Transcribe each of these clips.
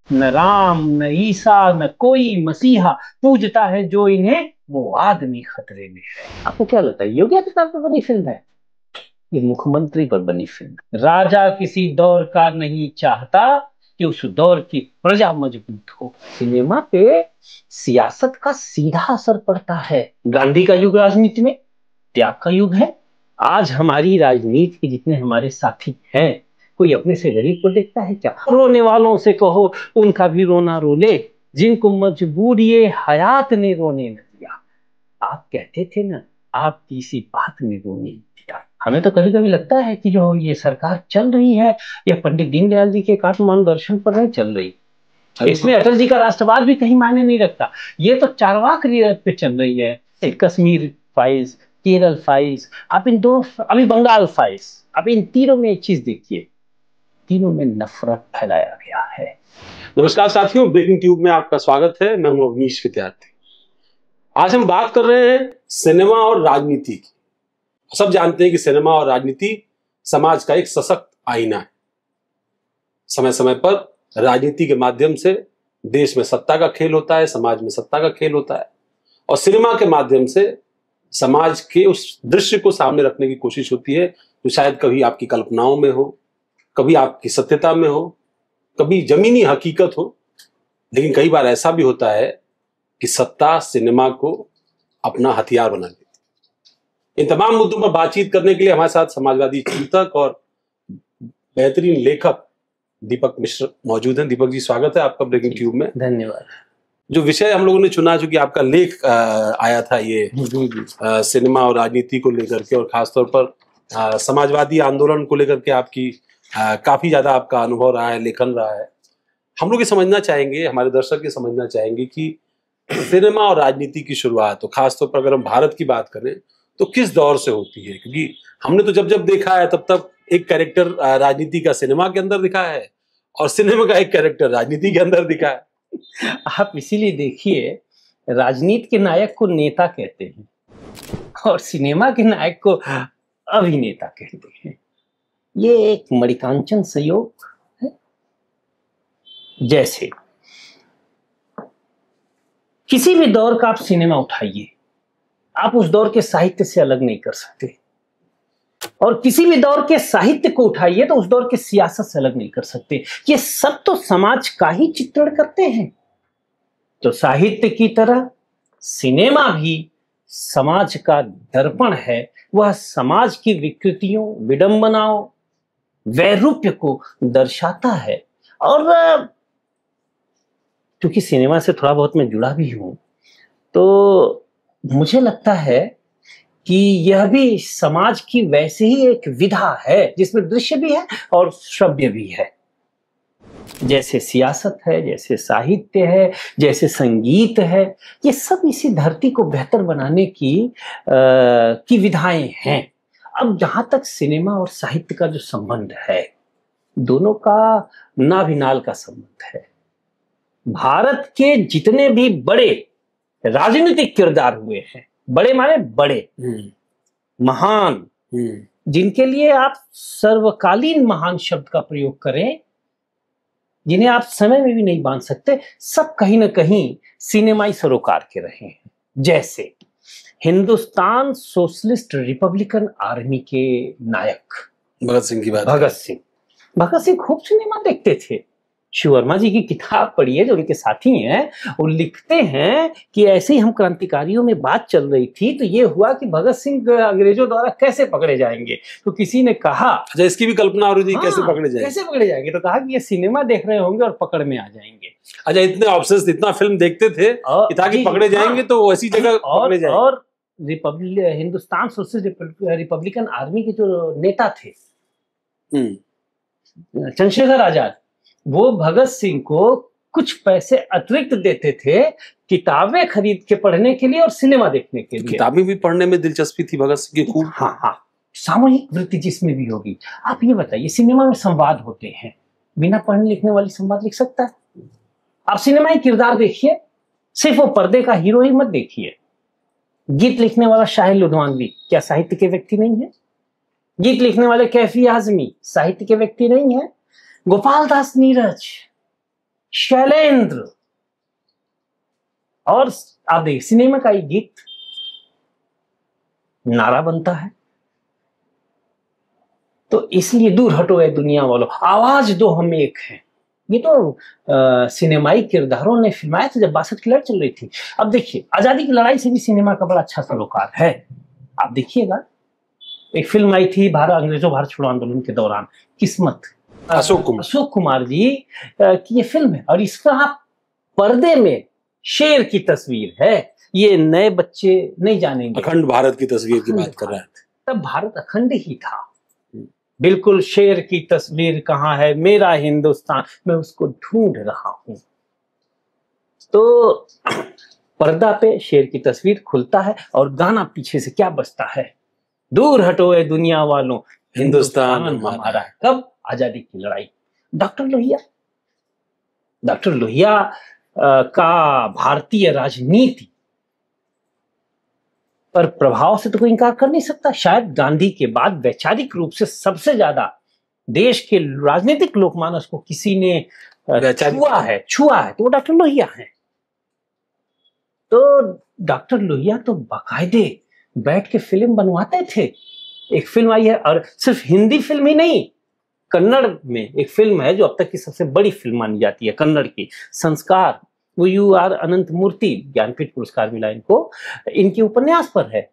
न राम न ईसा न कोई मसीहा पूजता है जो इन्हें, वो आदमी खतरे में है। आपको क्या लगता है योगी आदित्यनाथ पर बनी फिल्म है? ये मुख्यमंत्री पर बनी फिल्म। राजा किसी दौर का नहीं चाहता कि उस दौर की प्रजा मजबूत हो। सिनेमा पे सियासत का सीधा असर पड़ता है। गांधी का युग राजनीति में त्याग का युग है। आज हमारी राजनीति के जितने हमारे साथी हैं, कोई अपने से गरीब को देखता है क्या? रोने वालों से कहो उनका भी रोना रो ले, जिनको मजबूरी हयात ने रोने न दिया। आप कहते थे ना, आप किसी बात ने रोने नहीं दिया। हमें तो कभी कभी लगता है कि जो ये सरकार चल रही है, ये पंडित दीनदयाल जी के एकात्म मार्गदर्शन पर नहीं चल रही। इसमें अटल जी का राष्ट्रवाद भी कहीं मायने नहीं रखता। ये तो चारवाक रीत पे चल रही है। कश्मीर फाइल्स, केरल फाइल्स, आप इन दो, अभी बंगाल फाइल्स, आप इन तीनों में एक चीज देखिए, तीनों में नफरत फैलाया गया है। नमस्कार साथियों, ब्रेकिंग ट्यूब में आपका स्वागत है। मैं हूं अवनीश विद्यार्थी। आज हम बात कर रहे हैं सिनेमा और राजनीति की। सब जानते हैं कि सिनेमा और राजनीति समाज का एक सशक्त आईना है। समय समय पर राजनीति के माध्यम से देश में सत्ता का खेल होता है, समाज में सत्ता का खेल होता है, और सिनेमा के माध्यम से समाज के उस दृश्य को सामने रखने की कोशिश होती है जो शायद कभी आपकी कल्पनाओं में हो, कभी आपकी सत्यता में हो, कभी जमीनी हकीकत हो। लेकिन कई बार ऐसा भी होता है कि सत्ता सिनेमा को अपना हथियार बना लेती है। इन तमाम मुद्दों पर बातचीत करने के लिए हमारे साथ समाजवादी चिंतक और बेहतरीन लेखक दीपक मिश्र मौजूद हैं। दीपक जी, स्वागत है आपका ब्रेकिंग ट्यूब में। धन्यवाद। जो विषय हम लोगों ने चुना, चूंकि आपका लेख आया था ये सिनेमा और राजनीति को लेकर के, और खासतौर पर समाजवादी आंदोलन को लेकर के आपकी काफी ज्यादा आपका अनुभव रहा है, लेखन रहा है। हम लोग ये समझना चाहेंगे, हमारे दर्शक ये समझना चाहेंगे कि सिनेमा और राजनीति की शुरुआत, तो खासतौर पर अगर हम भारत की बात करें तो किस दौर से होती है? क्योंकि हमने तो जब जब देखा है तब तब एक कैरेक्टर राजनीति का सिनेमा के अंदर दिखा है, और सिनेमा का एक कैरेक्टर राजनीति के अंदर दिखा है। आप इसीलिए देखिए, राजनीति के नायक को नेता कहते हैं और सिनेमा के नायक को अभिनेता कहते हैं। ये एक मणिकांचन संयोग है। जैसे किसी भी दौर का आप सिनेमा उठाइए, आप उस दौर के साहित्य से अलग नहीं कर सकते, और किसी भी दौर के साहित्य को उठाइए तो उस दौर के सियासत से अलग नहीं कर सकते। ये सब तो समाज का ही चित्रण करते हैं। तो साहित्य की तरह सिनेमा भी समाज का दर्पण है। वह समाज की विकृतियों, विडंबनाओं, वैरूप्य को दर्शाता है। और क्योंकि सिनेमा से थोड़ा बहुत मैं जुड़ा भी हूं, तो मुझे लगता है कि यह भी समाज की वैसे ही एक विधा है जिसमें दृश्य भी है और श्रव्य भी है। जैसे सियासत है, जैसे साहित्य है, जैसे संगीत है, ये सब इसी धरती को बेहतर बनाने की विधाएं हैं। अब जहां तक सिनेमा और साहित्य का जो संबंध है, दोनों का नाभिनाल का संबंध है। भारत के जितने भी बड़े राजनीतिक किरदार हुए हैं, बड़े माने बड़े, महान, जिनके लिए आप सर्वकालीन महान शब्द का प्रयोग करें, जिन्हें आप समय में भी नहीं बांध सकते, सब कहीं ना कहीं सिनेमाई सरोकार के रहे हैं। जैसे हिंदुस्तान सोशलिस्ट रिपब्लिकन आर्मी के नायक भगत सिंह की बात। भगत सिंह खूब सिनेमा देखते थे। शिव वर्मा जी की किताब पढ़िए, जो उनके साथी हैं, वो लिखते हैं कि ऐसे ही हम क्रांतिकारियों में बात चल रही थी तो ये हुआ कि भगत सिंह अंग्रेजों द्वारा कैसे पकड़े जाएंगे। तो किसी ने कहा, अच्छा, इसकी भी कल्पना हो रही थी, कैसे पकड़े जाएंगे? कैसे पकड़े जाएंगे? तो कहा कि ये सिनेमा देख रहे होंगे और पकड़ में आ जाएंगे। अच्छा, इतने ऑब्सेस्ड, इतना फिल्म देखते थे कि ताकि पकड़े जाएंगे तो वैसी जगह पकड़े जाएंगे। और हिंदुस्तान सोशलिस्ट रिपब्लिकन आर्मी के जो नेता थे, चंद्रशेखर आजाद, वो भगत सिंह को कुछ पैसे अतिरिक्त देते थे किताबें खरीद के पढ़ने के लिए और सिनेमा देखने के लिए। किताबें भी पढ़ने में दिलचस्पी थी भगत सिंह की खूब। हाँ, सामूहिक वृत्ति जिसमें भी होगी। आप ये बताइए, सिनेमा में संवाद होते हैं, बिना पढ़ने लिखने वाली संवाद लिख सकता है? आप सिनेमाई किरदार देखिए, सिर्फ वो पर्दे का हीरो ही मत देखिए। गीत लिखने वाला शाहिर लुधियानवी क्या साहित्य के व्यक्ति नहीं है? गीत लिखने वाले कैफी आजमी साहित्य के व्यक्ति नहीं है? गोपाल दास नीरज शैलेंद्र, और आप देखिए सिनेमा का एक गीत नारा बनता है, तो इसलिए दूर हटो ए दुनिया वालों, आवाज दो हम एक हैं। ये तो सिनेमाई किरदारों ने फिल्माया था जब 62 की लड़ाई चल रही थी। अब देखिए आजादी की लड़ाई से भी सिनेमा का बड़ा अच्छा सरोकार है। आप देखिएगा एक फिल्म आई थी अंग्रेजों भारत छोड़ो आंदोलन के दौरान, किस्मत, अशोक कुमार जी की ये फिल्म है, और इसका आप पर्दे में शेर की तस्वीर है। ये नए बच्चे नहीं जानेंगे, अखंड भारत की तस्वीर की बात कर रहे हैं। तब भारत अखंड ही था, बिल्कुल शेर की तस्वीर कहाँ है मेरा हिंदुस्तान, मैं उसको ढूंढ रहा हूं। तो पर्दा पे शेर की तस्वीर खुलता है और गाना पीछे से क्या बजता है, दूर हटो ए दुनिया वालों, हिंदुस्तान हमारा है। कब? आजादी की लड़ाई। डॉक्टर लोहिया का भारतीय राजनीति पर प्रभाव से तो कोई इंकार कर नहीं सकता। शायद गांधी के बाद वैचारिक रूप से सबसे ज्यादा देश के राजनीतिक लोकमानस को किसी ने छुआ है तो वो डॉक्टर लोहिया हैं। तो डॉक्टर लोहिया तो बाकायदे बैठ के फिल्म बनवाते थे। एक फिल्म आई है, और सिर्फ हिंदी फिल्म ही नहीं, कन्नड़ में एक फिल्म है जो अब तक की सबसे बड़ी फिल्म मानी जाती है कन्नड़ की, संस्कार, वो UR अनंत मूर्ति, ज्ञानपीठ पुरस्कार मिला इनको, इनके उपन्यास पर है।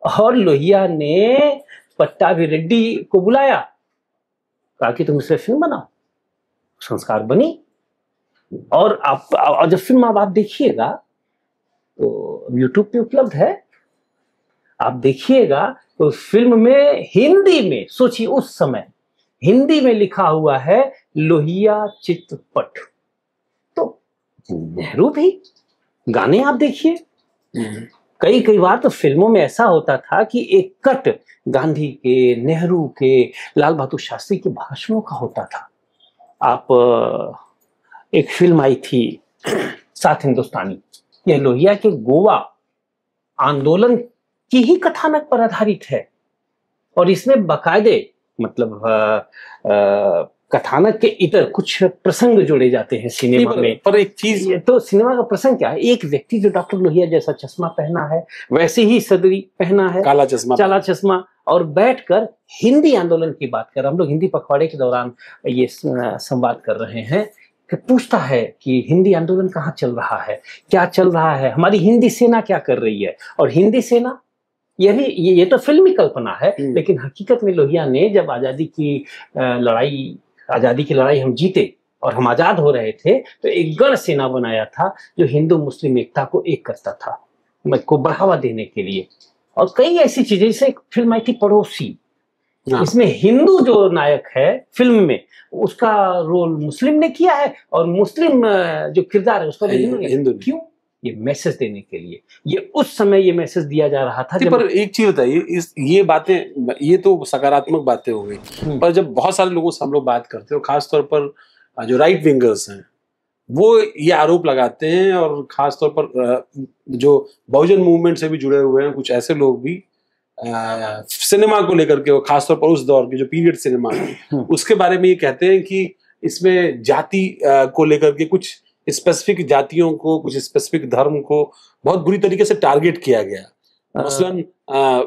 और लोहिया ने पट्टाभी रेड्डी को बुलाया, कहा कि तुम इससे फिल्म बनाओ, संस्कार बनी। और जब फिल्म आप देखिएगा तो यूट्यूब पे उपलब्ध है, आप देखिएगा तो फिल्म में हिंदी में, सोचिए उस समय हिंदी में लिखा हुआ है लोहिया चित्रपट। तो नेहरू भी, गाने आप देखिए, कई बार तो फिल्मों में ऐसा होता था कि एक कट गांधी के, नेहरू के, लाल बहादुर शास्त्री के भाषणों का होता था। आप एक फिल्म आई थी सात हिंदुस्तानी, यह लोहिया के गोवा आंदोलन की ही कथानक पर आधारित है, और इसमें बाकायदे मतलब कथानक के इतर कुछ प्रसंग जोड़े जाते हैं सिनेमा में। पर एक चीज, तो सिनेमा का प्रसंग क्या है, एक व्यक्ति जो डॉक्टर लोहिया जैसा चश्मा पहना है, वैसे ही सदरी पहना है, काला चश्मा, और बैठकर हिंदी आंदोलन की बात कर, हम लोग हिंदी पखवाड़े के दौरान ये संवाद कर रहे हैं, कि पूछता है कि हिंदी आंदोलन कहाँ चल रहा है, क्या चल रहा है, हमारी हिंदी सेना क्या कर रही है। और हिंदी सेना ये तो फिल्मी कल्पना है, लेकिन हकीकत में लोहिया ने जब आजादी की लड़ाई हम जीते और हम आजाद हो रहे थे, तो एक गण सेना बनाया था जो हिंदू मुस्लिम एकता को एक करता था, को बढ़ावा देने के लिए। और कई ऐसी चीजें, जैसे एक फिल्म आई थी पड़ोसी, इसमें हिंदू जो नायक है फिल्म में, उसका रोल मुस्लिम ने किया है, और मुस्लिम जो किरदार है उसका हिंदू। क्यों? ये मैसेज देने के लिए, ये उस समय ये मैसेज दिया जा रहा था। पर एक चीज बताइए, ये बातें, ये तो सकारात्मक बातें हो गई, पर जब बहुत सारे लोगों से हम लोग बात करते हैं, खासतौर पर जो राइट विंगर्स हैं, वो ये आरोप लगाते हैं, और खासतौर पर जो बहुजन मूवमेंट से भी जुड़े हुए हैं कुछ ऐसे लोग भी सिनेमा को लेकर के, खासतौर पर उस दौर के जो पीरियड सिनेमा है उसके बारे में ये कहते हैं कि इसमें जाति को लेकर के, कुछ स्पेसिफिक जातियों को, कुछ स्पेसिफिक धर्म को बहुत बुरी तरीके से टारगेट किया गया, मसलन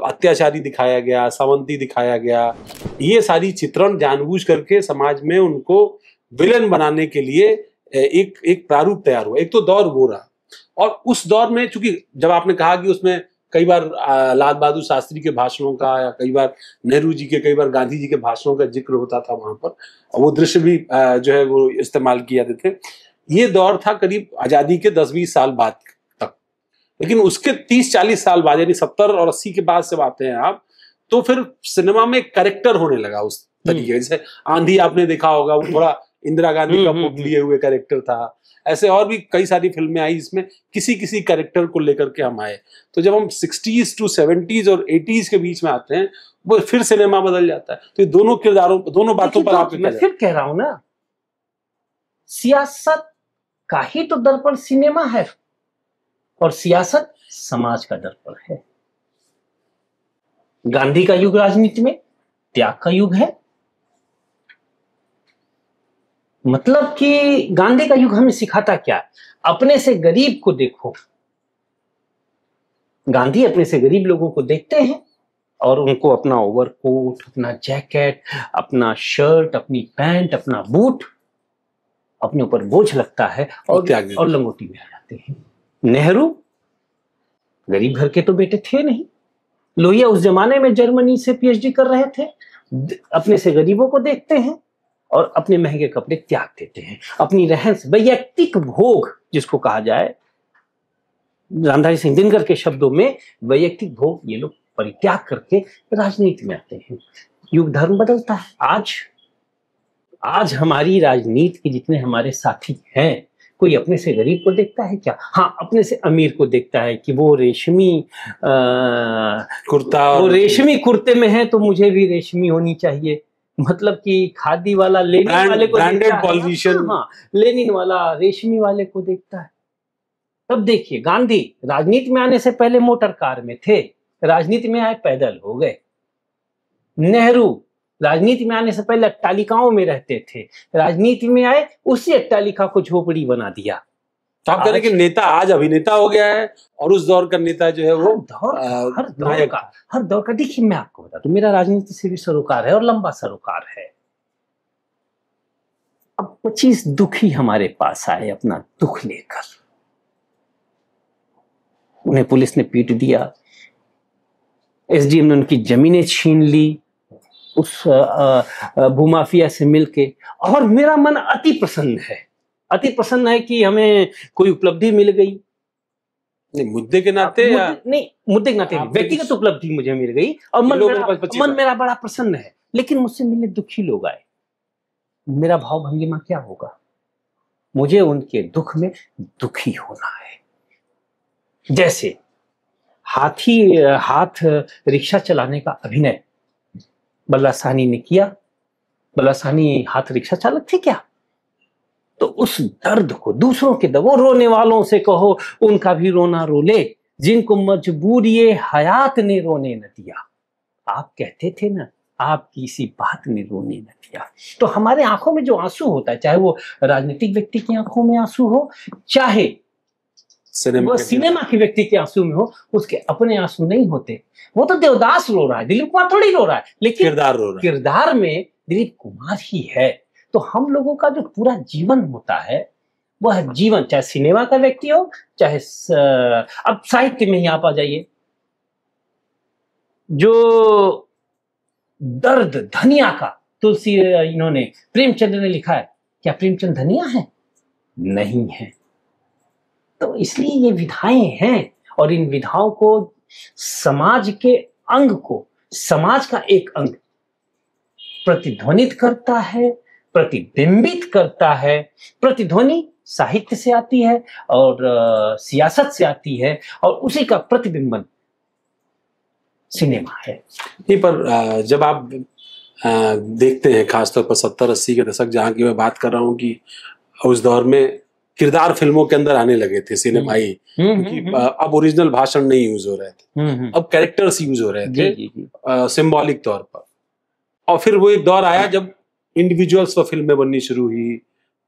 अत्याचारी दिखाया गया, सावंती दिखाया गया। ये सारी चित्रण जानबूझ करके समाज में उनको विलन बनाने के लिए एक प्रारूप तैयार हुआ। एक तो दौर वो रहा, और उस दौर में चूंकि जब आपने कहा कि उसमें कई बार लाल बहादुर शास्त्री के भाषणों का, या कई बार नेहरू जी के, कई बार गांधी जी के भाषणों का जिक्र होता था वहां पर, और वो दृश्य भी जो है वो इस्तेमाल किए जाते थे। ये दौर था करीब आजादी के 10-20 साल बाद तक, लेकिन उसके 30-40 साल बाद, यानी 70 और 80 के बाद से आते हैं आप, तो फिर सिनेमा में कैरेक्टर होने लगा उस तरीके। जैसे आंधी आपने देखा होगा, वो थोड़ा इंदिरा गांधी का पुत लिए हुए कैरेक्टर था। ऐसे और भी कई सारी फिल्में आई जिसमें किसी किसी कैरेक्टर को लेकर के हम आए। तो जब हम 60s to 70s और 80s के बीच में आते हैं, वो फिर सिनेमा बदल जाता है। तो ये दोनों किरदारों, दोनों बातों पर आप, मैं फिर कह रहा हूं ना, सियासत का ही तो दर्पण सिनेमा है, और सियासत समाज का दर्पण है। गांधी का युग राजनीति में त्याग का युग है, मतलब कि गांधी का युग हमें सिखाता क्या, अपने से गरीब को देखो। गांधी अपने से गरीब लोगों को देखते हैं और उनको अपना ओवरकोट, अपना जैकेट, अपना शर्ट, अपनी पैंट, अपना बूट अपने ऊपर बोझ लगता है और लंगोटी में आ जाते हैं। नेहरू गरीब घर के तो बेटे थे नहीं। लोहिया उस जमाने में जर्मनी से पीएचडी कर रहे थे, अपने से गरीबों को देखते हैं और अपने महंगे कपड़े त्याग देते हैं। अपनी रहन वैयक्तिक भोग जिसको कहा जाए, रामधारी सिंह दिनकर के शब्दों में वैयक्तिक भोग ये लोग परित्याग करके राजनीति में आते हैं। युग धर्म बदलता है। आज हमारी राजनीति के जितने हमारे साथी हैं, कोई अपने से गरीब को देखता है क्या? हाँ, अपने से अमीर को देखता है कि वो रेशमी कुर्ता, वो रेशमी कुर्ते में है तो मुझे भी रेशमी होनी चाहिए। मतलब कि खादी वाला लेनिन वाले को ब्रांडेड पॉलिटिशियन, हाँ, लेनिन वाला रेशमी वाले को देखता है। तब देखिए, गांधी राजनीति में आने से पहले मोटर कार में थे, राजनीति में आए पैदल हो गए। नेहरू राजनीति में आने से पहले अट्टालिकाओं में रहते थे, राजनीति में आए उसी अट्टालिका को झोपड़ी बना दिया। तो आप कह रहे हैं कि नेता आज अभिनेता हो गया है और उस दौर का नेता जो है वो हर दौर का। देखिए, मैं आपको बता दूं, मेरा राजनीति से भी सरोकार है और लंबा सरोकार है। अब 25 दुखी हमारे पास आए अपना दुख लेकर, उन्हें पुलिस ने पीट दिया, एसडीएम ने उनकी जमीनें छीन ली उस भूमाफिया से मिलके, और मेरा मन अति प्रसन्न है कि हमें कोई उपलब्धि मिल गई। नहीं, मुद्दे के नाते मुद्दे के नाते व्यक्तिगत उपलब्धि मुझे मिल गई और मन मेरा बड़ा प्रसन्न है। लेकिन मुझसे मिलने दुखी लोग आए, मेरा भाव भंगिमा क्या होगा? मुझे उनके दुख में दुखी होना है। जैसे हाथ रिक्शा चलाने का अभिनय बल्ला साहनी ने किया। बल्ला साहनी हाथ रिक्शा चालक थे क्या? तो उस दर्द को दूसरों के वो रोने वालों से कहो, उनका भी रोना रो ले, जिनको मजबूरी हयात ने रोने न दिया। आप कहते थे ना, आपकी इसी बात ने रोने न दिया। तो हमारे आंखों में जो आंसू होता है, चाहे वो राजनीतिक व्यक्ति की आंखों में आंसू हो, चाहे वो सिनेमा के व्यक्ति के आंसू में हो, उसके अपने आंसू नहीं होते। वो तो देवदास रो रहा है, दिलीप कुमार थोड़ी रो रहा है, लेकिन किरदार रो रहा है। किरदार में दिलीप कुमार ही है। तो हम लोगों का जो पूरा जीवन होता है, वह जीवन चाहे सिनेमा का व्यक्ति हो, चाहे अब साहित्य में ही आप आ जाइए, जो दर्द धनिया का तुलसी इन्होंने प्रेमचंद ने लिखा है, क्या प्रेमचंद धनिया है? नहीं है। तो इसलिए ये विधाएं हैं, और इन विधाओं को समाज के अंग को, समाज का एक अंग प्रतिध्वनित करता है, प्रतिबिंबित करता है। प्रतिध्वनि साहित्य से आती है और सियासत से आती है, और उसी का प्रतिबिंबन सिनेमा है। नहीं, पर जब आप देखते हैं, खासतौर पर 70-80 के दशक जहाँ की मैं बात कर रहा हूँ, कि उस दौर में किरदार फिल्मों के अंदर आने लगे थे, सिनेमाई, क्योंकि अब ओरिजिनल भाषण नहीं यूज हो रहे थे, अब कैरेक्टर्स यूज हो रहे थे सिंबॉलिक तौर पर। और फिर वो एक दौर आया जब इंडिविजुअल्स पर फिल्में बननी शुरू हुई,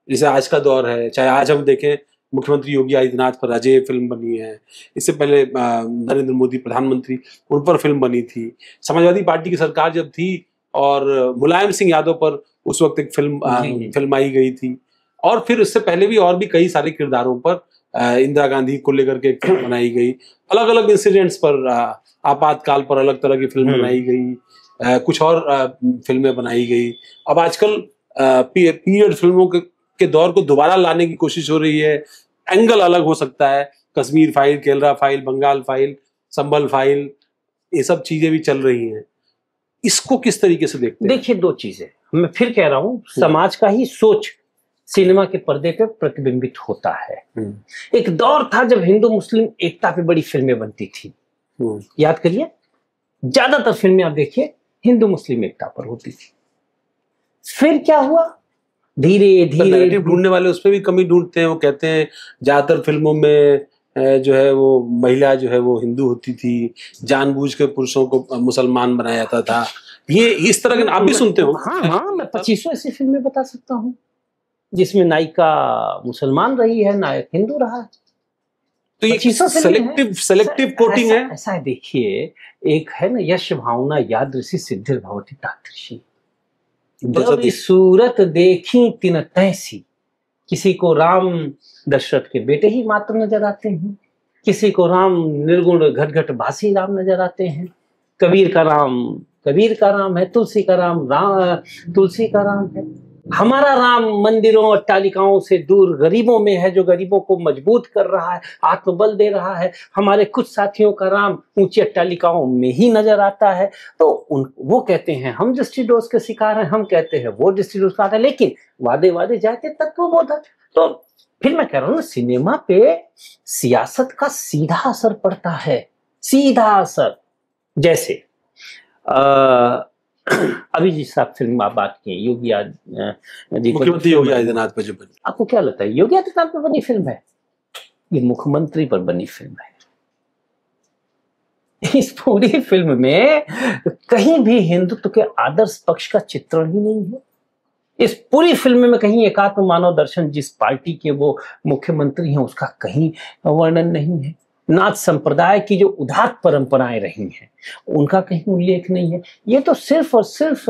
जैसे आज का दौर है। चाहे आज हम देखें, मुख्यमंत्री योगी आदित्यनाथ पर अजय फिल्म बनी है, इससे पहले नरेंद्र मोदी प्रधानमंत्री, उन पर फिल्म बनी थी। समाजवादी पार्टी की सरकार जब थी, और मुलायम सिंह यादव पर उस वक्त एक फिल्म आई गई थी, और फिर इससे पहले भी और भी कई सारे किरदारों पर, इंदिरा गांधी को लेकर के फिल्म बनाई गई, अलग अलग इंसिडेंट्स पर, आपातकाल पर अलग तरह की फिल्म बनाई गई, कुछ और फिल्में बनाई गई। अब आजकल पीरियड फिल्मों के दौर को दोबारा लाने की कोशिश हो रही है। एंगल अलग हो सकता है, Kashmir file, Kerala file, Bengal file, Sambhal file, ये सब चीजें भी चल रही हैं। इसको किस तरीके से देखते हैं? देखिए, दो चीजें मैं फिर कह रहा हूँ, समाज का ही सोच सिनेमा के पर्दे पे प्रतिबिंबित होता है। एक दौर था जब हिंदू मुस्लिम एकता पे बड़ी फिल्में बनती थी। याद करिए, ज्यादातर फिल्में आप देखिए हिंदू मुस्लिम एकता पर होती थी। फिर क्या हुआ, धीरे धीरे ढूंढने वाले उस पर भी कमी ढूंढते हैं। वो कहते हैं ज्यादातर फिल्मों में जो है वो महिला जो है वो हिंदू होती थी, जानबूझ के पुरुषों को मुसलमान बनाया जाता था। ये इस तरह के आप भी सुनते हो? हाँ, मैं 2500 ऐसी फिल्में बता सकता हूँ जिसमें नायिका मुसलमान रही है, नायक हिंदू रहा है। तो ये सेलेक्टिव कोटिंग है। ऐसा है, देखिए, एक है ना, यश भावना यादृशी सिद्धिर भवति तादृशी। जब सूरत देखी तिन तैसी, किसी को राम दशरथ के बेटे ही मात्र नजर आते हैं, किसी को राम निर्गुण घट घट भासी राम नजर आते हैं। कबीर का राम है, तुलसी का राम है। हमारा राम मंदिरों और अट्टालिकाओं से दूर गरीबों में है, जो गरीबों को मजबूत कर रहा है, आत्मबल दे रहा है। हमारे कुछ साथियों का राम ऊंची अट्टालिकाओं में ही नजर आता है। तो वो कहते हैं हम दृष्टि दोष के शिकार हैं, हम कहते हैं वो दृष्टि दोष का है, लेकिन वादे जाते तत्वबोधक। तो फिर मैं कह रहा हूँ, सिनेमा पे सियासत का सीधा असर पड़ता है, सीधा असर। जैसे अभी जिस आप फिल्म आप बात की, योगी मुख्यमंत्री योगी आदित्यनाथ पर जो बनी, आपको क्या लगता है योगी आदित्यनाथ पर बनी फिल्म है? ये मुख्यमंत्री पर बनी फिल्म है। इस पूरी फिल्म में कहीं भी हिंदुत्व के आदर्श पक्ष का चित्रण ही नहीं है। इस पूरी फिल्म में कहीं एकात्म मानव दर्शन, जिस पार्टी के वो मुख्यमंत्री हैं, उसका कहीं वर्णन नहीं है। नाथ संप्रदाय की जो उदात्त परंपराएं रही हैं, उनका कहीं उल्लेख नहीं है। ये तो सिर्फ और सिर्फ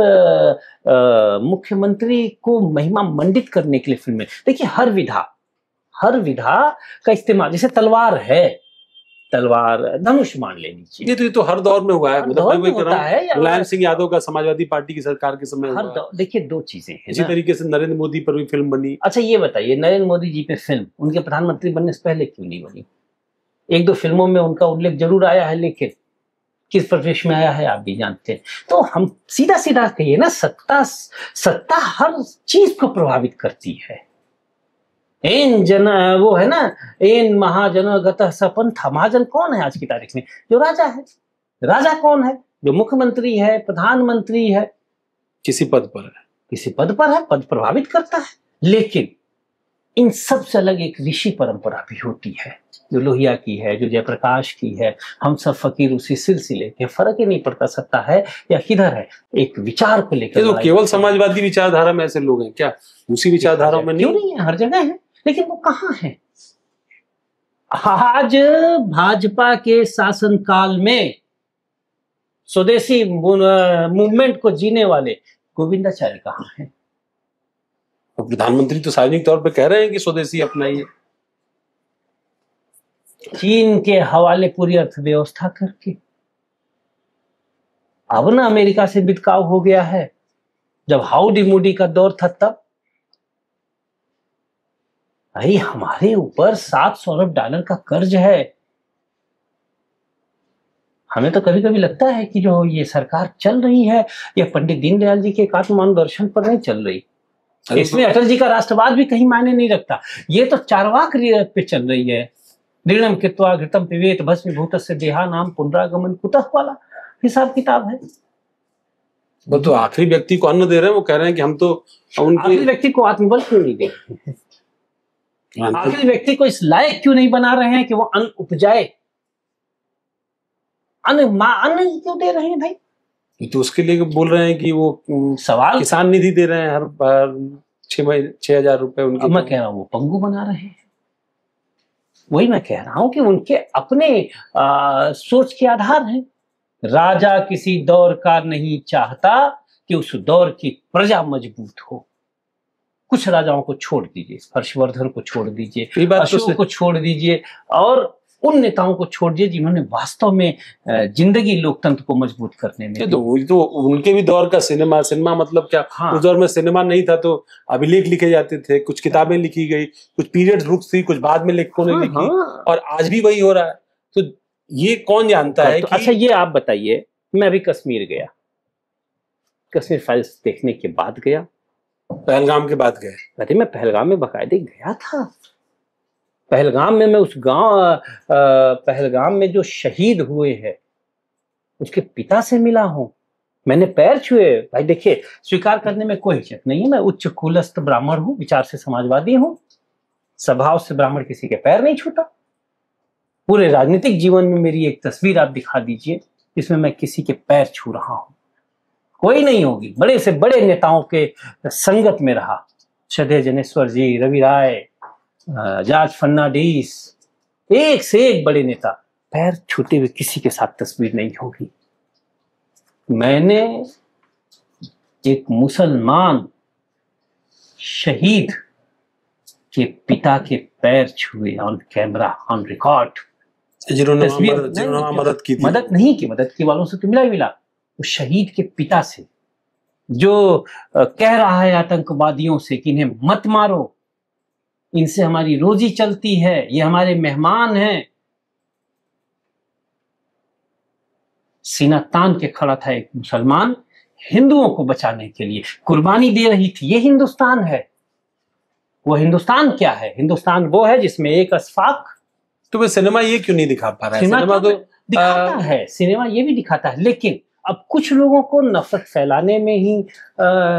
मुख्यमंत्री को महिमा मंडित करने के लिए फिल्म है। देखिए, हर विधा का इस्तेमाल, जैसे तलवार धनुष मान ले लीजिए, ये तो हर दौर में हुआ है। मुलायम सिंह यादव का समाजवादी पार्टी की सरकार के समय हर दौर। देखिए, दो चीजें हैं। इसी तरीके से नरेंद्र मोदी पर भी फिल्म बनी। अच्छा, ये बताइए, नरेंद्र मोदी जी पे फिल्म उनके प्रधानमंत्री बनने से पहले क्यों नहीं बनी? एक दो फिल्मों में उनका उल्लेख जरूर आया है, लेकिन किस परिवेश में आया है आप भी जानते हैं। तो हम सीधा कहिए ना, सत्ता हर चीज को प्रभावित करती है। वो है ना, एन महाजनगत सपंथ। महाजन कौन है आज की तारीख में? जो राजा है। राजा कौन है? जो मुख्यमंत्री है, प्रधानमंत्री है, किसी पद पर है। पद प्रभावित करता है। लेकिन इन सब से अलग एक ऋषि परंपरा भी होती है, जो लोहिया की है, जो जयप्रकाश की है। हम सब फकीर उसी सिलसिले के, फर्क ही नहीं पड़ता सत्ता है या किधर है, एक विचार को लेकर। तो केवल समाजवादी विचारधारा में ऐसे लोग हैं क्या? उसी विचारधारा में क्यों नहीं है? हर जगह है, लेकिन वो कहाँ है? आज भाजपा के शासनकाल में स्वदेशी मूवमेंट को जीने वाले गोविंदाचार्य कहाँ हैं? प्रधानमंत्री तो सार्वजनिक तौर पे कह रहे हैं कि स्वदेशी अपनाइए। चीन के हवाले पूरी अर्थव्यवस्था करके। अब ना अमेरिका से बिदकाव हो गया है। जब हाउडी मोडी का दौर था तब भाई हमारे ऊपर $700 अरब का कर्ज है। हमें तो कभी कभी लगता है कि जो ये सरकार चल रही है, यह पंडित दीनदयाल जी के एकात्म मानव दर्शन पर नहीं चल रही। इसमें अटल जी का राष्ट्रवाद भी कहीं मायने नहीं रखता। ये तो चारवाक पे चल रही है। ऋणम कृत्वा घृतम पिबेत भस्मीभूतस्य देहा नाम पुनरागमन कुतः वाला हिसाब किताब है। वो तो आखिरी व्यक्ति को अन्न दे रहे हैं। वो कह रहे हैं कि हम तो आखिरी व्यक्ति को आत्मबल क्यों नहीं दे? आखिरी व्यक्ति को इस लायक क्यों नहीं बना रहे हैं कि वो अन्न उपजाए? अन्न क्यों दे रहे हैं भाई? तो उसके लिए बोल रहे हैं कि वो सवाल किसान निधि दे रहे हैं हर बार 6,000 रुपए उनके। मैं कह रहा हूँ वो पंगु बना रहे हैं। वही मैं कह रहा हूं कि उनके अपने सोच के आधार हैं। राजा किसी दौर का नहीं चाहता कि उस दौर की प्रजा मजबूत हो। कुछ राजाओं को छोड़ दीजिए, हर्षवर्धन को छोड़ दीजिए, अशोक को छोड़ दीजिए, और उन नेताओं को छोड़ दीजिए जिन्होंने वास्तव में जिंदगी लोकतंत्र को मजबूत करने में। तो उनके भी दौर का सिनेमा मतलब क्या? हाँ। उस दौर में सिनेमा नहीं था तो अभिलेख लिखे जाते थे, कुछ किताबें लिखी गई, कुछ पीरियड बुक्स थी, कुछ बाद में लेखकों ने लिखी। हाँ। और आज भी वही हो रहा है। तो ये कौन जानता है कि... अच्छा, ये आप बताइए, मैं अभी कश्मीर गया, कश्मीर फाइल्स देखने के बाद गया। पहलगाम के बाद गए? अरे मैं पहलगाम में बाकायदे गया था। पहलगाम में मैं उस गांव पहलगाम में जो शहीद हुए हैं उसके पिता से मिला हूं। मैंने पैर छुए। भाई देखिए, स्वीकार करने में कोई हिचक नहीं है, मैं उच्च कुलस्थ ब्राह्मण हूं, विचार से समाजवादी हूं, स्वभाव से ब्राह्मण किसी के पैर नहीं छूटा। पूरे राजनीतिक जीवन में मेरी एक तस्वीर आप दिखा दीजिए जिसमें मैं किसी के पैर छू रहा हूं, कोई नहीं होगी। बड़े से बड़े नेताओं के संगत में रहा, श्रद्धेय जनेश्वर जी, रवि राय, जॉर्ज फर्नांडिस, एक से एक बड़े नेता, पैर छूते हुए किसी के साथ तस्वीर नहीं होगी। मैंने एक मुसलमान शहीद के पिता के पैर छुए ऑन कैमरा, ऑन रिकॉर्ड। जिन्होंने मदद की थी। मदद नहीं की, मदद की वालों से तो मिला ही मिला, उस शहीद के पिता से जो कह रहा है आतंकवादियों से कि इन्हें मत मारो, इनसे हमारी रोजी चलती है, ये हमारे मेहमान हैं। सीना तान के खड़ा था एक मुसलमान, हिंदुओं को बचाने के लिए कुर्बानी दे रही थी। ये हिंदुस्तान है। वो हिंदुस्तान क्या है? हिंदुस्तान वो है जिसमें एक अशफाक। तो वे सिनेमा ये क्यों नहीं दिखा पा रहा है? सिनेमा तो दिखाता है, सिनेमा ये भी दिखाता है, लेकिन अब कुछ लोगों को नफरत फैलाने में ही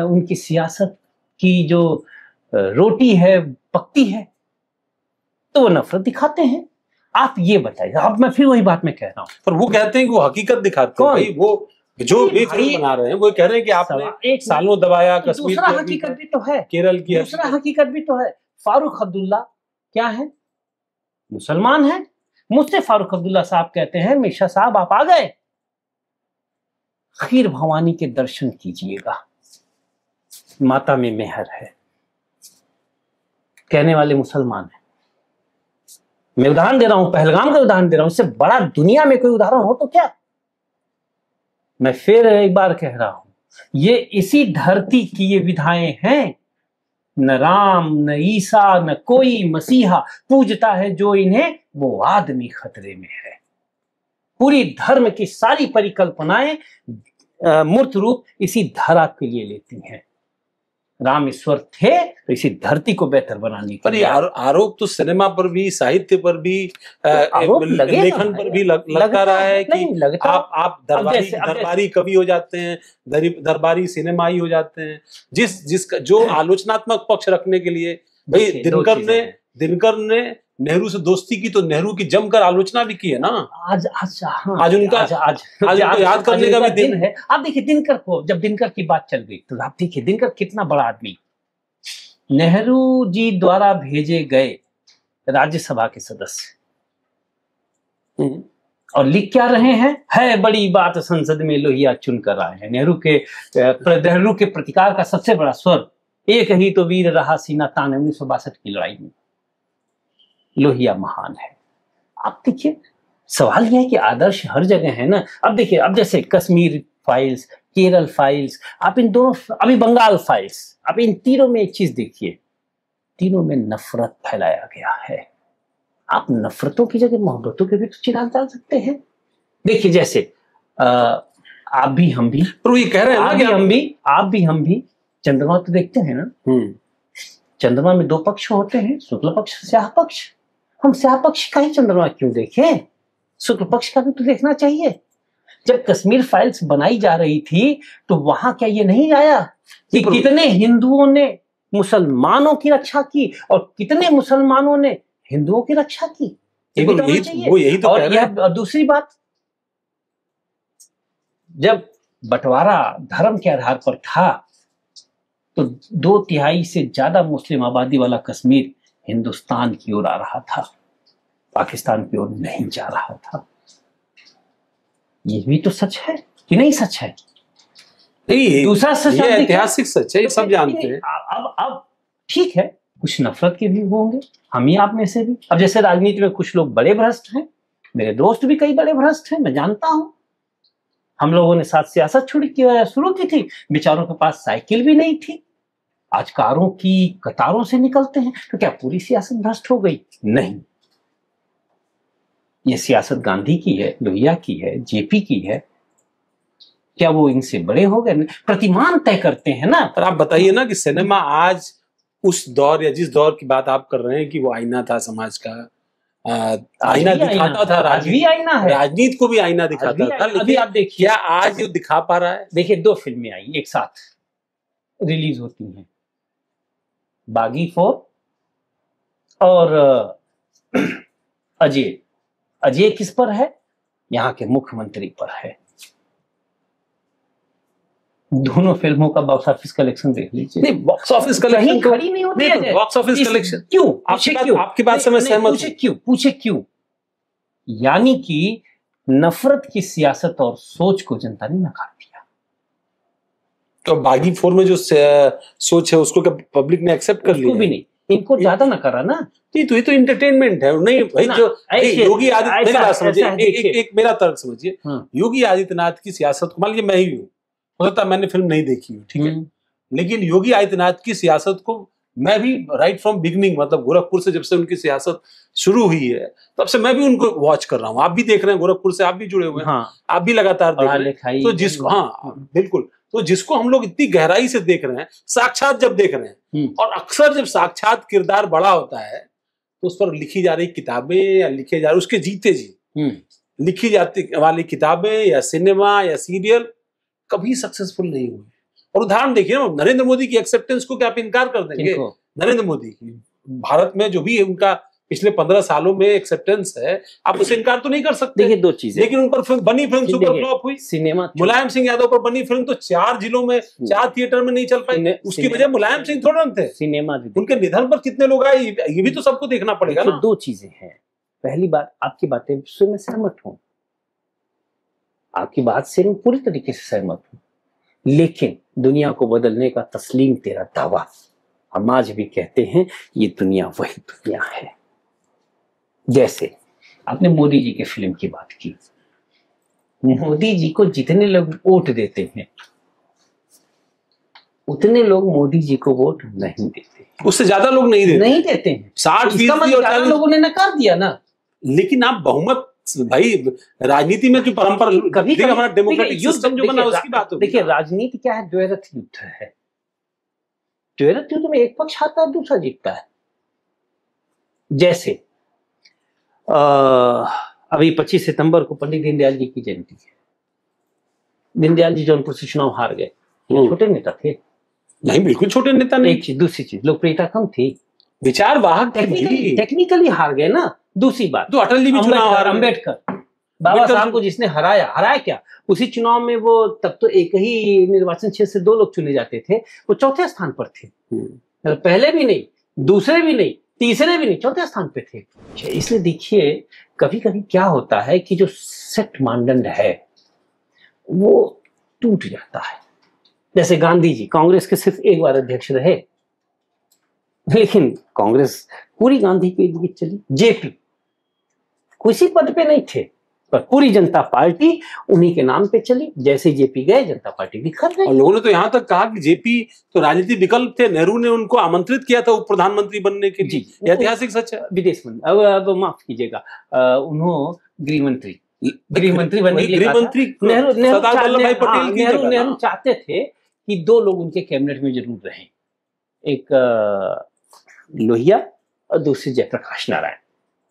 उनकी सियासत की जो रोटी है पकती है, तो वो नफरत दिखाते हैं। आप ये बताइए, अब मैं फिर वही बात मैं कह रहा हूँ, पर वो कहते हैं कि वो हकीकत दिखाते हैं। भाई वो जो भी फिल्म बना रहे हैं वो कह रहे हैं कि आपने एक सालों दबाया कश्मीर। दूसरा हकीकत भी तो है, केरल की दूसरा हकीकत भी तो है। फारूक अब्दुल्ला क्या है? मुसलमान है। मुझसे फारूक अब्दुल्ला साहब कहते हैं, मिर्शा साहब आप आ गए, खीर भवानी के दर्शन कीजिएगा, माता में मेहर है। कहने वाले मुसलमान है। मैं उदाहरण दे रहा हूं, पहलगाम का उदाहरण दे रहा हूं, इससे बड़ा दुनिया में कोई उदाहरण हो तो क्या। मैं फिर एक बार कह रहा हूं, ये इसी धरती की ये विधाएं हैं। न राम न ईसा न कोई मसीहा पूजता है जो इन्हें, वो आदमी खतरे में है। पूरी धर्म की सारी परिकल्पनाएं मूर्त रूप इसी धरा के लिए लेती हैं। राम ईश्वर थे तो इसी धरती को बेहतर बनाने के लिए। पर आरोप तो सिनेमा पर भी, साहित्य पर भी, लेखन पर भी लगता रहा है कि आप दरबारी कवि हो जाते हैं, दरबारी सिनेमाई हो जाते हैं। जिसका जो आलोचनात्मक पक्ष रखने के लिए, भाई दिनकर ने नेहरू से दोस्ती की तो नेहरू की जमकर आलोचना भी की है ना। आज उनको याद करने का भी दिन है। आप देखिए दिनकर को, जब दिनकर की बात चल गई तो आप देखिए दिनकर कितना बड़ा आदमी, नेहरू जी द्वारा भेजे गए राज्यसभा के सदस्य, और लिख क्या रहे हैं, है बड़ी बात संसद में लोहिया चुन कर आए हैं। नेहरू के प्रतिकार का सबसे बड़ा स्वर, एक ही तो वीर रहा सीना तान 1962 की लड़ाई में, लोहिया महान है। आप देखिए सवाल यह है कि आदर्श हर जगह है ना। अब देखिए, अब जैसे कश्मीर फाइल्स, केरल फाइल्स, आप इन दोनों, अभी बंगाल फाइल्स, आप इन तीनों में एक चीज देखिए, तीनों में नफरत फैलाया गया है। आप नफरतों की जगह मोहब्बतों के भी तो चिराग डाल सकते हैं। देखिए जैसे आप भी हम भी, तो ये कह रहे हैं ना कि हम भी चंद्रमा तो देखते हैं ना। चंद्रमा में दो पक्ष होते हैं, शुक्ल पक्ष, स्याह पक्ष। हम स्याह पक्ष का ही चंद्रमा क्यों देखें, शुक्ल पक्ष का भी तो देखना चाहिए। जब कश्मीर फाइल्स बनाई जा रही थी तो वहां क्या ये नहीं आया कि कितने हिंदुओं ने मुसलमानों की रक्षा की और कितने मुसलमानों ने हिंदुओं की रक्षा की? ये भी तो होना चाहिए। तो और यह दूसरी बात, जब बंटवारा धर्म के आधार पर था तो 2/3 से ज्यादा मुस्लिम आबादी वाला कश्मीर हिंदुस्तान की ओर आ रहा था, पाकिस्तान की ओर नहीं जा रहा था। ये भी तो सच है कि नहीं सच है? दूसरा सच, ये ऐतिहासिक सच है, ये सब जानते हैं। अब ठीक है, कुछ नफरत के भी होंगे, हम ही आप में से भी। अब जैसे राजनीति में कुछ लोग बड़े भ्रष्ट हैं, मेरे दोस्त भी कई बड़े भ्रष्ट हैं, मैं जानता हूं। हम लोगों ने साथ सियासत शुरू की थी, बेचारों के पास साइकिल भी नहीं थी, आज कारों की कतारों से निकलते हैं। तो क्या पूरी सियासत भ्रष्ट हो गई? नहीं, ये सियासत गांधी की है, लोहिया की है, जेपी की है। क्या वो इनसे बड़े हो गए? प्रतिमान तय करते हैं ना। पर आप बताइए ना कि सिनेमा आज उस दौर या जिस दौर की बात आप कर रहे हैं कि वो आईना था समाज का, आईना दिखाता था, आज भी आईना है, राजनीति को भी आईना दिखाता था। अभी आप देखिए, क्या आज ये दिखा पा रहा है? देखिए 2 फिल्में आई एक साथ रिलीज होती हैं, बागी 4 और अजय। अजय किस पर है? यहाँ के मुख्यमंत्री पर है। दोनों फिल्मों का बॉक्स ऑफिस कलेक्शन देख लीजिए। नहीं, बॉक्स ऑफिस कलेक्शन खड़ी नहीं होती है। बॉक्स ऑफिस कलेक्शन क्यों? आपकी बात से मैं सहमत हूं। पूछे क्यों? यानी कि नफरत की सियासत और सोच को जनता ने नकार दिया। तो बागी 4 में जो सोच है उसको क्या पब्लिक ने एक्सेप्ट कर लिया? भी नहीं, इनको ज्यादा न करा ना। नहीं, तो ये तो एंटरटेनमें है। नहीं भाई, जो योगी आदित्यनाथ, मेरी बात समझिए, एक मेरा तर्क समझिए। योगी आदित्यनाथ की सियासत को, मान लीजिए मैं ही हूँ, हो सकता है मैंने फिल्म नहीं देखी हो, ठीक है, लेकिन योगी आदित्यनाथ की सियासत को मैं भी राइट फ्रॉम बिगनिंग, मतलब गोरखपुर से जब से उनकी सियासत शुरू हुई है तब से मैं भी उनको वॉच कर रहा हूँ। आप भी देख रहे हैं, गोरखपुर से आप भी जुड़े हुए हैं, आप भी लगातार देख रहे हैं। तो जिसको, हाँ बिल्कुल, तो जिसको हम लोग इतनी गहराई से देख रहे हैं, साक्षात जब देख रहे हैं, और अक्सर जब साक्षात किरदार बड़ा होता है तो उस पर लिखी जा रही किताबें या लिखे जा रहे उसके जीते जी लिखी जाती वाली किताबें या सिनेमा या सीरियल कभी सक्सेसफुल नहीं हुए। और उदाहरण देखिए ना, नरेंद्र मोदी की एक्सेप्टेंस को क्या आप इनकार कर देंगे? नरेंद्र मोदी की भारत में जो भी उनका पिछले 15 सालों में एक्सेप्टेंस है, आप उसे इनकार तो नहीं कर सकते। देखिए दो चीजें, लेकिन उन पर बनी फिल्म सुपर फ्लॉप हुई। सिनेमा मुलायम सिंह यादव पर बनी फिल्म तो 4 जिलों में 4 थिएटर में नहीं चल पाई। उसकी वजह मुलायम सिंह थोड़ा थे। सिनेमा उनके निधन पर कितने लोग आए, ये भी तो सबको देखना पड़ेगा ना। दो चीजें हैं। पहली बात, आपकी बातें से मैं सहमत हूं, आपकी बात से मैं पूरी तरीके से सहमत हूं, लेकिन दुनिया को बदलने का तस्लीम तेरा दावा, हम आज भी कहते हैं ये दुनिया वही दुनिया है। जैसे आपने मोदी जी के फिल्म की बात की, मोदी जी को जितने लोग वोट देते हैं उतने लोग मोदी जी को वोट नहीं देते, उससे ज्यादा लोग नहीं देते हैं। 60% और लोगों ने नकार दिया ना। लेकिन आप बहुमत, भाई राजनीति में जो परंपरा, कभी हमारा डेमोक्रेटिक सिस्टम जो बना उसकी बात होगी। देखिए राजनीति क्या है, द्वैरथ युद्ध है। द्वैरथ युद्ध में एक पक्ष हारता है, दूसरा जीतता है। जैसे अभी 25 सितंबर को पंडित दीनदयाल जी की जयंती है। दीनदयाल जी जौनपुर से चुनाव हार गए, छोटे नेता थे नहीं, बिल्कुल छोटे नेता नहीं। एक चीज, दूसरी चीज, लोकप्रियता कम थी, विचार वाहक, टेक्निकली हार गए ना। दूसरी बात, तो अटल जी भी चुनाव हारे। अम्बेडकर, बाबा साहब को जिसने हराया क्या, उसी चुनाव में वो, तब तो एक ही निर्वाचन क्षेत्र से 2 लोग चुने जाते थे, वो चौथे स्थान पर थे। पहले भी नहीं, दूसरे भी नहीं, तीसरे भी नहीं, चौथे स्थान पे थे। इसलिए देखिए कभी कभी क्या होता है कि जो सेट मानदंड है वो टूट जाता है। जैसे गांधी जी कांग्रेस के सिर्फ एक बार अध्यक्ष रहे, लेकिन कांग्रेस पूरी गांधी के लिए चली। जेपी किसी पद पे नहीं थे, पर पूरी जनता पार्टी उन्हीं के नाम पे चली। जैसे जेपी गए, जनता पार्टी बिखर गई। और लोगों ने तो यहाँ तक कहा कि जेपी तो राजनीतिक विकल्प थे, नेहरू ने उनको आमंत्रित किया था उप प्रधानमंत्री बनने के लिए। ऐतिहासिक सच है। विदेश मंत्री, अब माफ कीजिएगा, उन्होंने गृह मंत्री बनने के लिए सरदार वल्लभ भाई पटेल की जगह। नेहरू चाहते थे कि 2 लोग उनके कैबिनेट में जरूर रहें, एक लोहिया और दूसरी जयप्रकाश नारायण,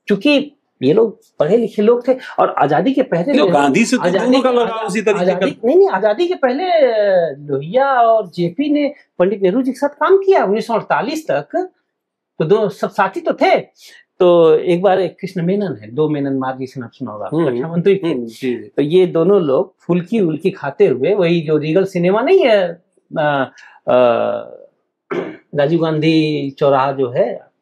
क्योंकि ये लोग पढ़े लिखे लोग थे और आजादी के पहले गांधी से तो दोनों का लगाव उसी तरीके का। नहीं, आजादी के पहले लोहिया और जेपी ने पंडित नेहरू जी के साथ काम किया 1948 तक, तो 2 सब साथी तो थे। तो एक बार एक कृष्ण मेनन है, 2 मेनन मार्गी से सुना होगा, रक्षा मंत्री थे। तो ये दोनों लोग फुल्की उल्की खाते हुए, वही जो रीगल सिनेमा नहीं है, राजीव गांधी चौराहा जो है,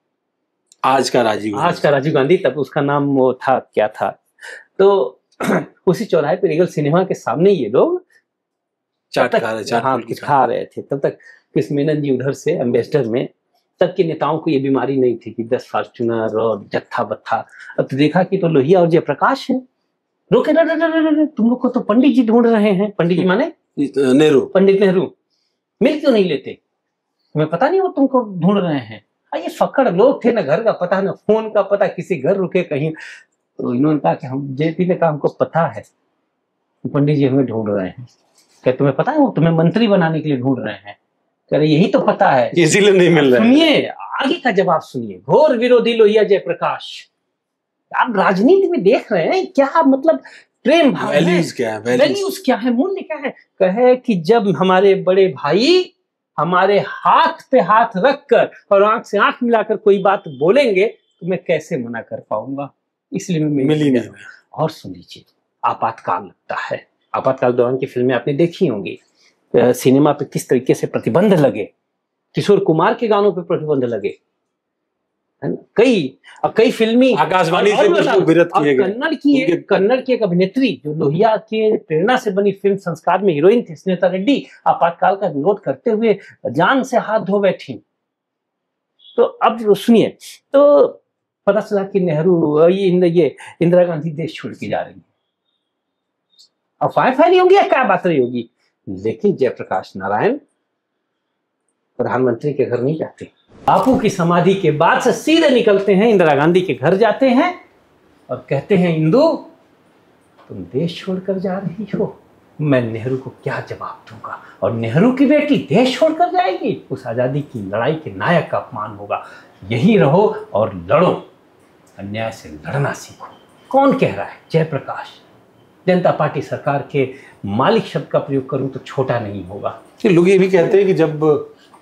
आज का राजीव गांधी, तब उसका नाम वो था, क्या था, तो उसी चौराहे पे रीगल सिनेमा के सामने ये लोग चाट खा रहे थे। तब तक कृष्ण मेनन जी उधर से एम्बेसडर में, तब के नेताओं को ये बीमारी नहीं थी कि 10 फॉर्च्यूनर और जत्था बत्था। अब तो देखा कि तो लोहिया और जयप्रकाश है, रोके, तुम लोग को तो पंडित जी ढूंढ रहे हैं। पंडित जी माने नेहरू, पंडित नेहरू। मिल क्यों नहीं लेते, तुम्हें पता नहीं वो तुमको ढूंढ रहे हैं। ये फक्कड़ लोग थे, ना घर का पता, ना फोन का पता, किसी घर रुके कहीं। तो इन्होंने कहा कि हम, जेपी ने कहा हमको पता है पंडित जी हमें ढूंढ रहे हैं। क्या तुम्हें पता है वो तुम्हें मंत्री बनाने के लिए ढूंढ रहे हैं? कह रहे यही तो पता है, इसीलिए नहीं मिल रहा है। सुनिए आगे का जवाब सुनिए। घोर विरोधी लोहिया जयप्रकाश। आप राजनीति में देख रहे हैं क्या, मतलब प्रेम भाव, वैल्यूज क्या है, मूल्य क्या है। कहे कि जब हमारे बड़े भाई हमारे हाथ पे हाथ रखकर और आंख से आंख मिलाकर कोई बात बोलेंगे तो मैं कैसे मना कर पाऊंगा, इसलिए मैं मिल ही नहीं। और सुन लीजिए, आपातकाल लगता है। आपातकाल दौरान की फिल्में आपने देखी होंगी। सिनेमा पे किस तरीके से प्रतिबंध लगे, किशोर कुमार के गानों पे प्रतिबंध लगे, है ना। कई फिल्मी आकाशवाणी से कुछ विरत किए गए। कन्नड़ की एक अभिनेत्री जो लोहिया के प्रेरणा से बनी फिल्म संस्कार में हीरोइन थी स्नेता रेड्डी, आपातकाल का विरोध करते हुए जान से हाथ धो बैठी। तो अब सुनिए, तो पता चला कि नेहरू ये इंदिरा गांधी देश छोड़ के जा रही है। अफवाहें फैली होंगी या क्या बात रही होगी, लेकिन जयप्रकाश नारायण प्रधानमंत्री के घर नहीं जाते। बापू की समाधि के बाद से सीधे निकलते हैं, इंदिरा गांधी के घर जाते हैं और कहते हैं, इंदु तुम देश छोड़कर जा रही हो, मैं नेहरू को क्या जवाब दूंगा। और नेहरू की बेटी देश छोड़कर जाएगी, उस आजादी की लड़ाई के नायक का अपमान होगा। यही रहो और लड़ो, अन्याय से लड़ना सीखो। कौन कह रहा है? जयप्रकाश। जनता पार्टी सरकार के मालिक शब्द का प्रयोग करूं तो छोटा नहीं होगा। लोग ये भी कहते हैं कि जब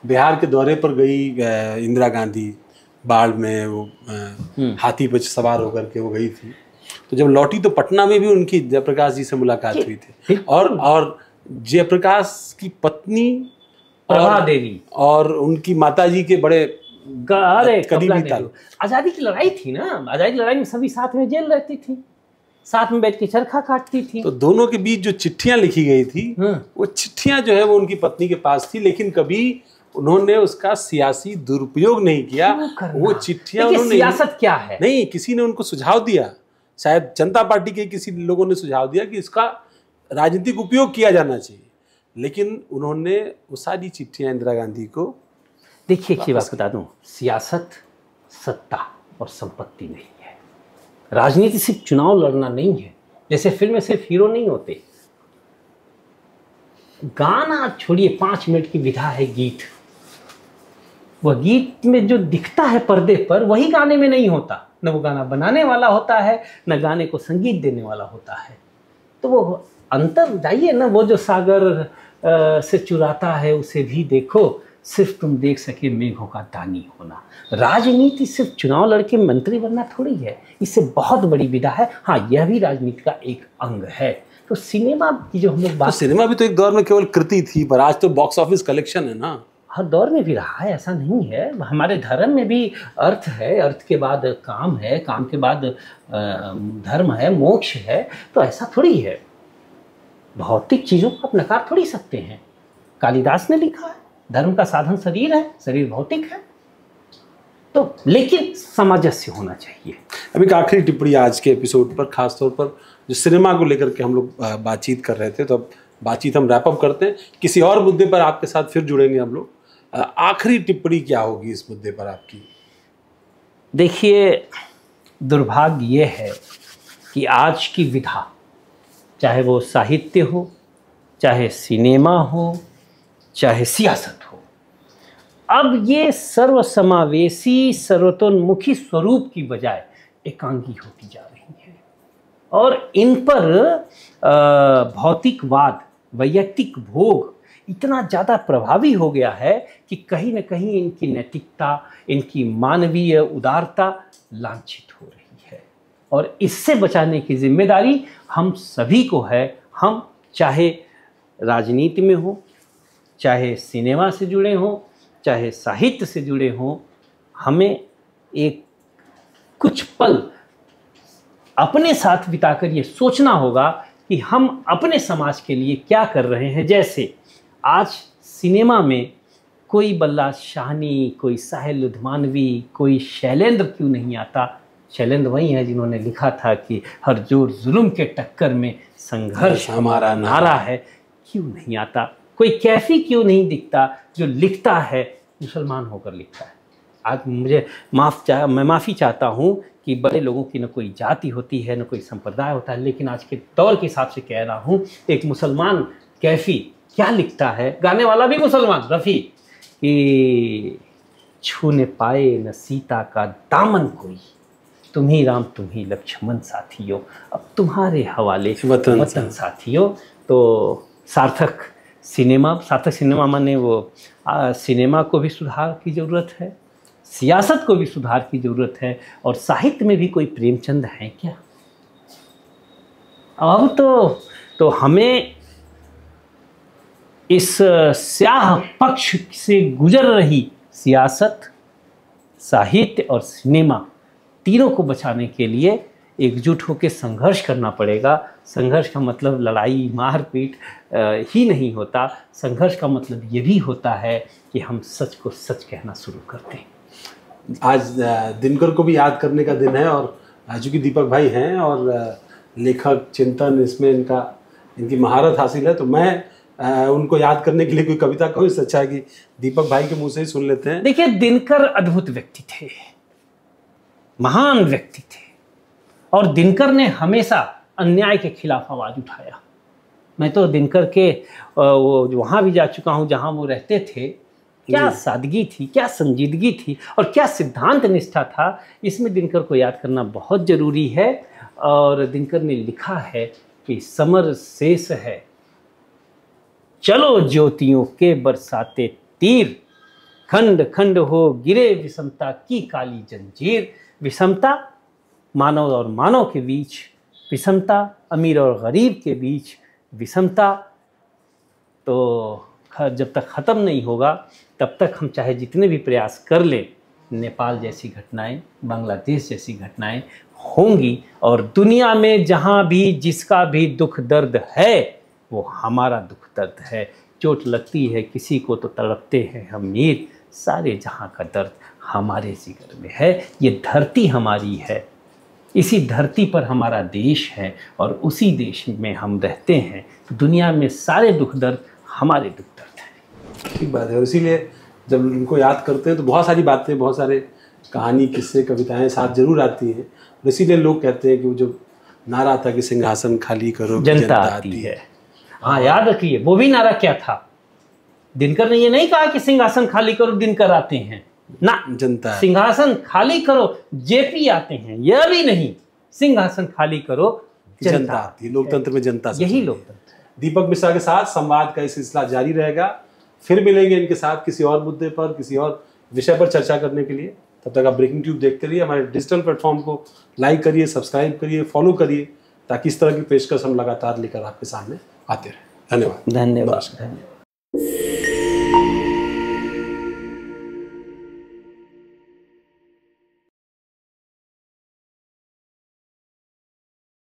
बिहार के दौरे पर गई इंदिरा गांधी, बाढ़ में वो हाथी पर सवार होकर के वो गई थी, तो जब लौटी तो पटना में भी उनकी जयप्रकाश जी से मुलाकात हुई थी। और जयप्रकाश की पत्नी प्रभा देवी और उनकी माताजी के बड़े करीबी ताल्लुक। आजादी की लड़ाई थी ना, आजादी की लड़ाई में सभी साथ में जेल रहती थी, साथ में बैठ के चरखा काटती थी। तो दोनों के बीच जो चिट्ठियां लिखी गई थी, वो चिट्ठियां जो है वो उनकी पत्नी के पास थी, लेकिन कभी उन्होंने उसका सियासी दुरुपयोग नहीं किया। वो चिट्ठियां उन्होंने, सियासत क्या है, नहीं, किसी ने उनको सुझाव दिया, शायद जनता पार्टी के किसी लोगों ने सुझाव दिया कि इसका राजनीतिक उपयोग किया जाना चाहिए, लेकिन उन्होंने वो सारी चिट्ठियां इंदिरा गांधी को। देखिए एक बात बता दूं, सियासत सत्ता और संपत्ति नहीं है। राजनीति सिर्फ चुनाव लड़ना नहीं है, जैसे फिल्म में सिर्फ हीरो नहीं होते। गाना छोड़िए, 5 मिनट की विधा है गीत, वह गीत में जो दिखता है पर्दे पर वही गाने में नहीं होता। न वो गाना बनाने वाला होता है, न गाने को संगीत देने वाला होता है। तो वो अंतर जाइए ना, वो जो सागर से चुराता है उसे भी देखो, सिर्फ तुम देख सके मेघों का दानी होना। राजनीति सिर्फ चुनाव लड़के मंत्री बनना थोड़ी है, इससे बहुत बड़ी विधा है। हाँ, यह भी राजनीति का एक अंग है। तो सिनेमा की जो हम लोग बात, तो सिनेमा भी तो एक दौर में केवल कृति थी, पर आज तो बॉक्स ऑफिस कलेक्शन है ना। हर दौर में भी रहा है, ऐसा नहीं है। हमारे धर्म में भी अर्थ है, अर्थ के बाद काम है, काम के बाद धर्म है, मोक्ष है। तो ऐसा थोड़ी है, भौतिक चीज़ों को आप नकार थोड़ी सकते हैं। कालिदास ने लिखा है, धर्म का साधन शरीर है, शरीर भौतिक है। तो लेकिन सामंजस्य होना चाहिए। अभी एक आखिरी टिप्पणी आज के एपिसोड पर, खासतौर पर जो सिनेमा को लेकर के हम लोग बातचीत कर रहे थे, तो अब बातचीत हम रैप अप करते हैं। किसी और मुद्दे पर आपके साथ फिर जुड़ेंगे हम लोग। आखिरी टिप्पणी क्या होगी इस मुद्दे पर आपकी? देखिए, दुर्भाग्य ये है कि आज की विधा, चाहे वो साहित्य हो, चाहे सिनेमा हो, चाहे सियासत हो, अब ये सर्वसमावेशी सर्वतोन्मुखी स्वरूप की बजाय एकांगी होती जा रही है। और इन पर भौतिकवाद, वैयक्तिक भोग इतना ज़्यादा प्रभावी हो गया है कि कहीं न कहीं इनकी नैतिकता, इनकी मानवीय उदारता लांछित हो रही है। और इससे बचाने की जिम्मेदारी हम सभी को है। हम चाहे राजनीति में हो, चाहे सिनेमा से जुड़े हों, चाहे साहित्य से जुड़े हों, हमें एक कुछ पल अपने साथ बिताकर ये सोचना होगा कि हम अपने समाज के लिए क्या कर रहे हैं। जैसे आज सिनेमा में कोई बल्ला शाहनी, कोई साहिल लुधिमानवी, कोई शैलेंद्र क्यों नहीं आता? शैलेंद्र वही है जिन्होंने लिखा था कि हर जोर जुल्म के टक्कर में संघर्ष हमारा नारा है। क्यों नहीं आता? कोई कैफी क्यों नहीं दिखता जो लिखता है, मुसलमान होकर लिखता है? आज मुझे मैं माफ़ी चाहता हूँ कि बड़े लोगों की न कोई जाति होती है, न कोई संप्रदाय होता है, लेकिन आज के दौर के हिसाब से कह रहा हूँ, एक मुसलमान कैफी क्या लिखता है, गाने वाला भी मुसलमान रफ़ी, कि छूने पाए न सीता का दामन कोई, तुम ही राम तुम ही लक्ष्मण साथियों, अब तुम्हारे हवाले वतन साथियों। तो सार्थक सिनेमा माने वो सिनेमा को भी सुधार की ज़रूरत है, सियासत को भी सुधार की ज़रूरत है, और साहित्य में भी कोई प्रेमचंद हैं क्या? अब तो हमें इस स्याह पक्ष से गुजर रही सियासत, साहित्य और सिनेमा तीनों को बचाने के लिए एकजुट होकर संघर्ष करना पड़ेगा। संघर्ष का मतलब लड़ाई मारपीट ही नहीं होता, संघर्ष का मतलब ये भी होता है कि हम सच को सच कहना शुरू करते हैं। आज दिनकर को भी याद करने का दिन है, और चूँकि दीपक भाई हैं और लेखक चिंतन इसमें इनकी महारत हासिल है, तो मैं उनको याद करने के लिए कोई कविता कहूँ, इससे अच्छा है कि दीपक भाई के मुंह से ही सुन लेते हैं। देखिए, दिनकर अद्भुत व्यक्ति थे, महान व्यक्ति थे, और दिनकर ने हमेशा अन्याय के खिलाफ आवाज उठाया। मैं तो दिनकर के वो वहाँ भी जा चुका हूँ जहाँ वो रहते थे। क्या सादगी थी, क्या संजीदगी थी, और क्या सिद्धांत निष्ठा था, इसमें दिनकर को याद करना बहुत जरूरी है। और दिनकर ने लिखा है कि समर शेष है, चलो ज्योतियों के बरसाते तीर, खंड खंड हो गिरे विषमता की काली जंजीर। विषमता मानव और मानव के बीच, विषमता अमीर और गरीब के बीच, विषमता तो जब तक ख़त्म नहीं होगा तब तक हम चाहे जितने भी प्रयास कर लें, नेपाल जैसी घटनाएं, बांग्लादेश जैसी घटनाएं होंगी। और दुनिया में जहाँ भी जिसका भी दुख दर्द है वो हमारा दुख दर्द है। चोट लगती है किसी को तो तड़पते हैं हम मीर, सारे जहाँ का दर्द हमारे जिगर में है। ये धरती हमारी है, इसी धरती पर हमारा देश है, और उसी देश में हम रहते हैं। दुनिया में सारे दुख दर्द हमारे दुख दर्द हैं। ठीक बात है। और इसीलिए जब उनको याद करते हैं तो बहुत सारी बातें, बहुत सारे कहानी, किस्से, कविताएं साथ जरूर आती हैं। और इसीलिए लोग कहते हैं कि वो जो नारा था कि सिंहासन खाली करो जनता आती है। हाँ, याद रखिए, वो भी नारा क्या था। दिनकर ने ये नहीं कहा कि सिंहासन खाली करो दिनकर आते हैं ना, जनता, सिंहासन खाली करो जेपी आते हैं, यह भी नहीं, सिंहासन खाली करो जनता आती है। लोकतंत्र में जनता, यही लोकतंत्र है। दीपक मिश्रा के साथ संवाद का सिलसिला जारी रहेगा। फिर मिलेंगे इनके साथ किसी और मुद्दे पर, किसी और विषय पर चर्चा करने के लिए। तब तक आप ब्रेकिंग ट्यूब देखते रहिए। हमारे डिजिटल प्लेटफॉर्म को लाइक करिए, सब्सक्राइब करिए, फॉलो करिए, ताकि इस तरह की पेशकश हम लगातार लेकर आपके सामने आते रहें। धन्यवाद। धन्यवाद।